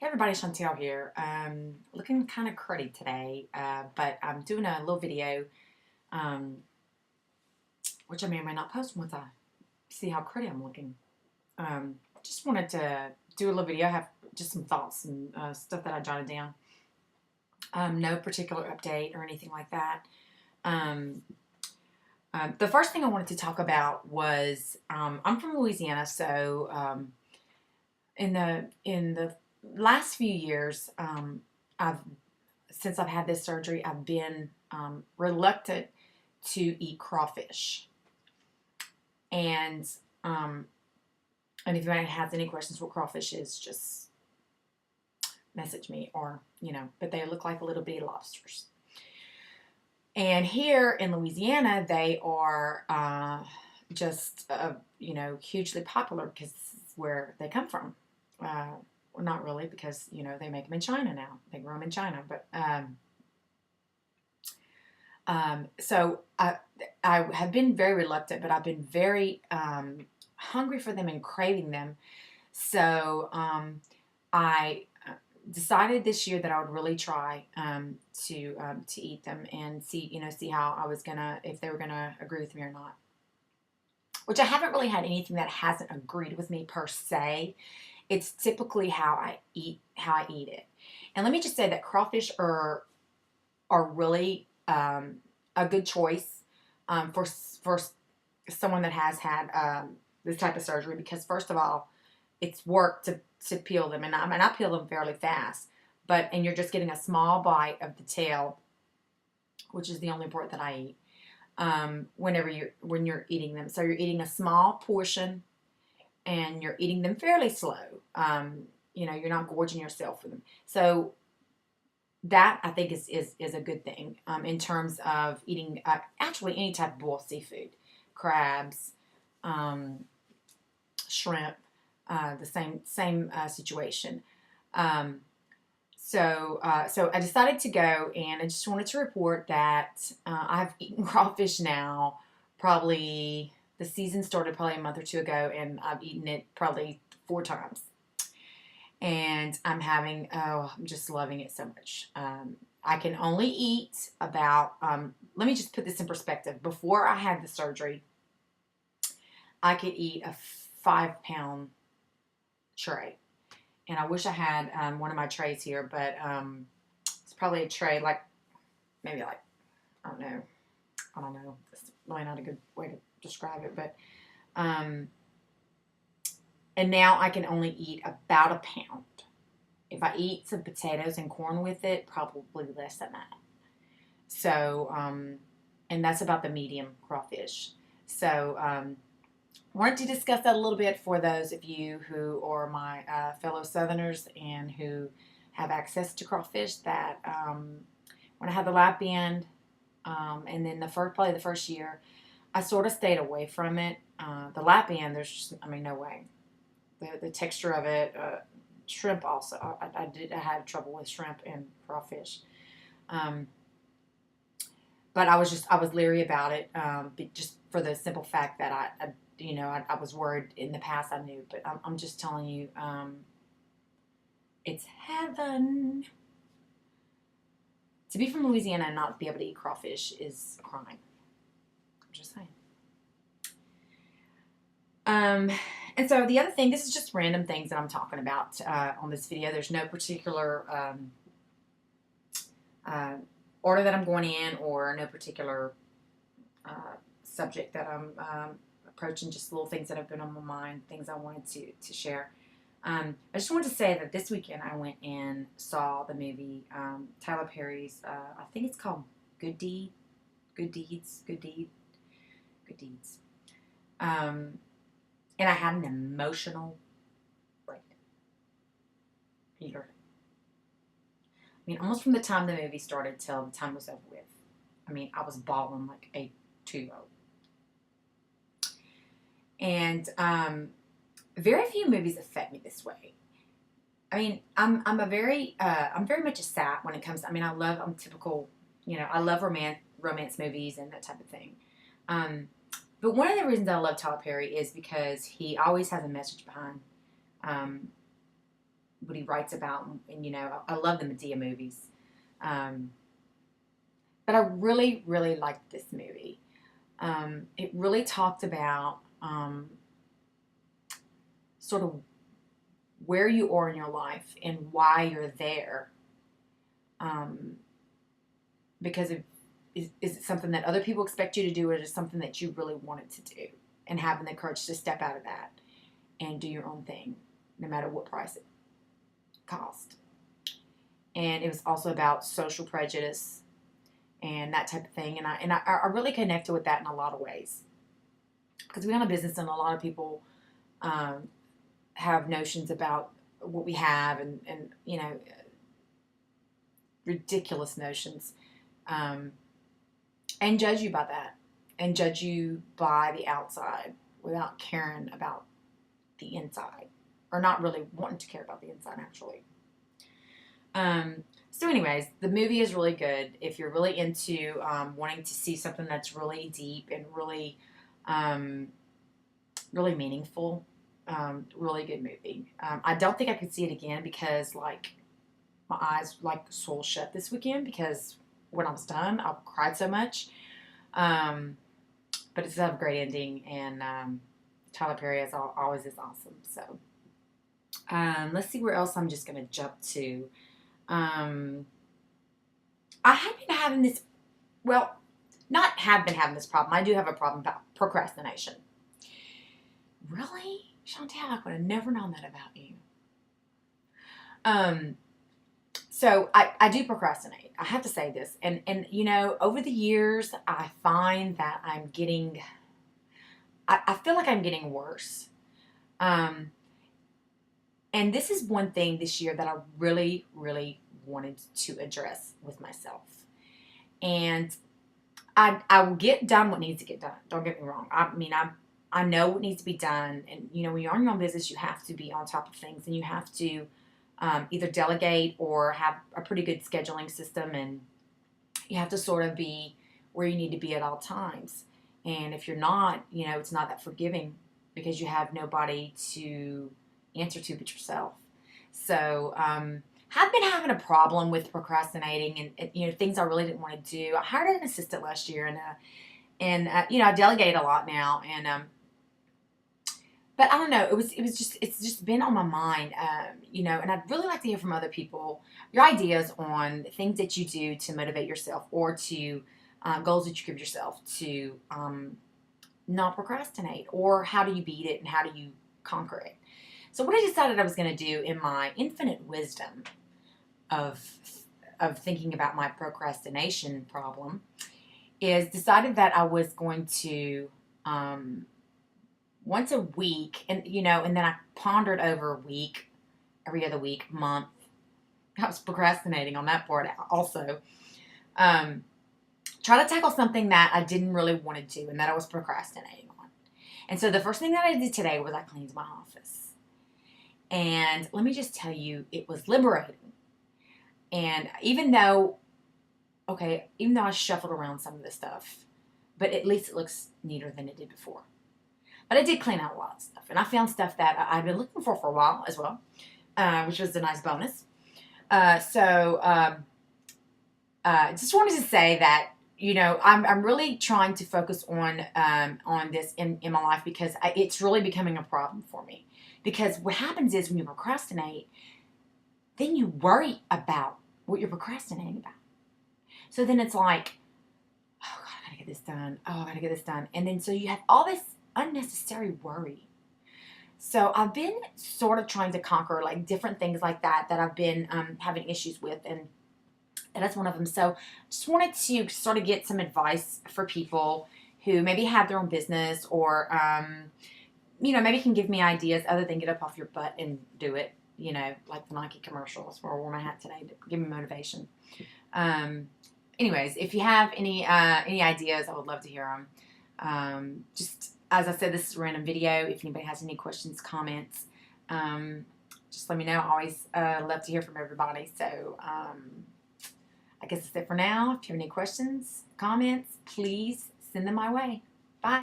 Hey everybody, Chantel here. Looking kind of cruddy today, but I'm doing a little video, um, which I may or may not post once I see how cruddy I'm looking. Just wanted to do a little video. I have just some thoughts and stuff that I jotted down. No particular update or anything like that. Um, the first thing I wanted to talk about was I'm from Louisiana, so in the last few years, I've since I've had this surgery, I've been reluctant to eat crawfish. And um, and if anybody has any questions what crawfish is, just message me But they look like little bitty lobsters. And here in Louisiana, they are just hugely popular because it's where they come from. Well, not really, because they make them in China now. They grow them in China, but so I have been very reluctant, but I've been very hungry for them and craving them. So I decided this year that I would really try to eat them and see how I was gonna, if they were gonna agree with me or not. Which I haven't really had anything that hasn't agreed with me per se. It's typically how I eat it. And let me just say that crawfish are really a good choice for someone that has had this type of surgery, because first of all, it's work to peel them, and I peel them fairly fast, and you're just getting a small bite of the tail, which is the only part that I eat when you're eating them. So you're eating a small portion, and you're eating them fairly slow. You're not gorging yourself for them. So that, I think, is a good thing in terms of eating actually any type of boiled seafood, crabs, shrimp, the same situation. So I decided to go, and I just wanted to report that I've eaten crawfish now. Probably the season started probably a month or two ago, and I've eaten it probably 4 times. And I'm just loving it so much. I can only eat about, let me just put this in perspective. Before I had the surgery, I could eat a 5-pound tray. And I wish I had one of my trays here, but it's probably a tray maybe I don't know. It's really not a good way to describe it, but and now I can only eat about a pound. If I eat some potatoes and corn with it, probably less than that. So, and that's about the medium crawfish. So, wanted to discuss that a little bit for those of you who are my fellow Southerners and who have access to crawfish. That when I had the lap band, and then probably the first year, I sort of stayed away from it. The lap band, there's just, no way. The texture of it, shrimp also. I had trouble with shrimp and crawfish, but I was leery about it, just for the simple fact that I was worried in the past. I knew, but I'm just telling you, it's heaven. To be from Louisiana and not be able to eat crawfish is a crime. I'm just saying. And so the other thing, this is just random things that I'm talking about on this video. There's no particular order that I'm going in, or no particular subject that I'm approaching. Just little things that have been on my mind, things I wanted to share. I just wanted to say that this weekend I went and saw the movie Tyler Perry's, I think it's called Good Deeds. And I had an emotional break. Almost from the time the movie started till the time it was over with. I was bawling like a 2-year-old. And very few movies affect me this way. I'm very much a sap when it comes to, I'm typical, I love romance movies and that type of thing. But one of the reasons I love Tyler Perry is because he always has a message behind what he writes about, and you know, I love the Medea movies. Um, but I really, really liked this movie. It really talked about sort of where you are in your life and why you're there. Um, because is it something that other people expect you to do, or is it something that you really wanted to do? And having the courage to step out of that and do your own thing, no matter what price it cost. And it was also about social prejudice and that type of thing. And I really connected with that in a lot of ways, because we own a business, and a lot of people have notions about what we have, and you know, ridiculous notions, and judge you by that, and judge you by the outside without caring about the inside, or not really wanting to care about the inside, actually. So anyways, the movie is really good. If you're really into wanting to see something that's really deep and really, really meaningful, really good movie. I don't think I could see it again, because like my eyes like swole shut this weekend, because when I was done, I cried so much. But it's a great ending, and Tyler Perry always is awesome. So let's see where else I'm just going to jump to. I have been having this, well, not have been having this problem. I do have a problem about procrastination. Really? Chantel, I would have never known that about you. So I do procrastinate. I have to say this. And you know, over the years, I find that I feel like I'm getting worse. And this is one thing this year that I really, really wanted to address with myself. And I will get done what needs to get done. Don't get me wrong. I mean, I know what needs to be done. And, you know, when you're on your own business, you have to be on top of things. And you have to either delegate or have a pretty good scheduling system. And you have to sort of be where you need to be at all times. And if you're not, you know, it's not that forgiving, because you have nobody to answer to but yourself. So I've been having a problem with procrastinating, and you know, things I really didn't want to do. I hired an assistant last year, and you know, I delegate a lot now, and but I don't know, it's just been on my mind, you know, and I'd really like to hear from other people your ideas on things that you do to motivate yourself, or to goals that you give yourself to not procrastinate, or how do you beat it and how do you conquer it. So what I decided I was going to do, in my infinite wisdom of thinking about my procrastination problem, is decided that I was going to once a week, and you know, and then I pondered over a week, every other week, month. I was procrastinating on that part also. Try to tackle something that I didn't really want to do and that I was procrastinating on. And so the first thing that I did today was I cleaned my office. And let me just tell you, it was liberating. And even though I shuffled around some of the stuff, but at least it looks neater than it did before. But I did clean out a lot of stuff. And I found stuff that I've been looking for a while as well, which was a nice bonus. Just wanted to say that, you know, I'm really trying to focus on this in my life, because it's really becoming a problem for me. Because what happens is, when you procrastinate, then you worry about what you're procrastinating about. So then it's like, oh, God, I gotta get this done. Oh, I gotta get this done. And then so you have all this unnecessary worry. So I've been sort of trying to conquer like different things like that I've been having issues with, and that's one of them. So just wanted to sort of get some advice for people who maybe have their own business, or you know, maybe can give me ideas other than get up off your butt and do it, you know, like the Nike commercials where I wore my hat today to give me motivation. Anyways, if you have any ideas, I would love to hear them. Just as I said, this is a random video. If anybody has any questions, comments, just let me know. I always love to hear from everybody. So I guess that's it for now. If you have any questions, comments, please send them my way.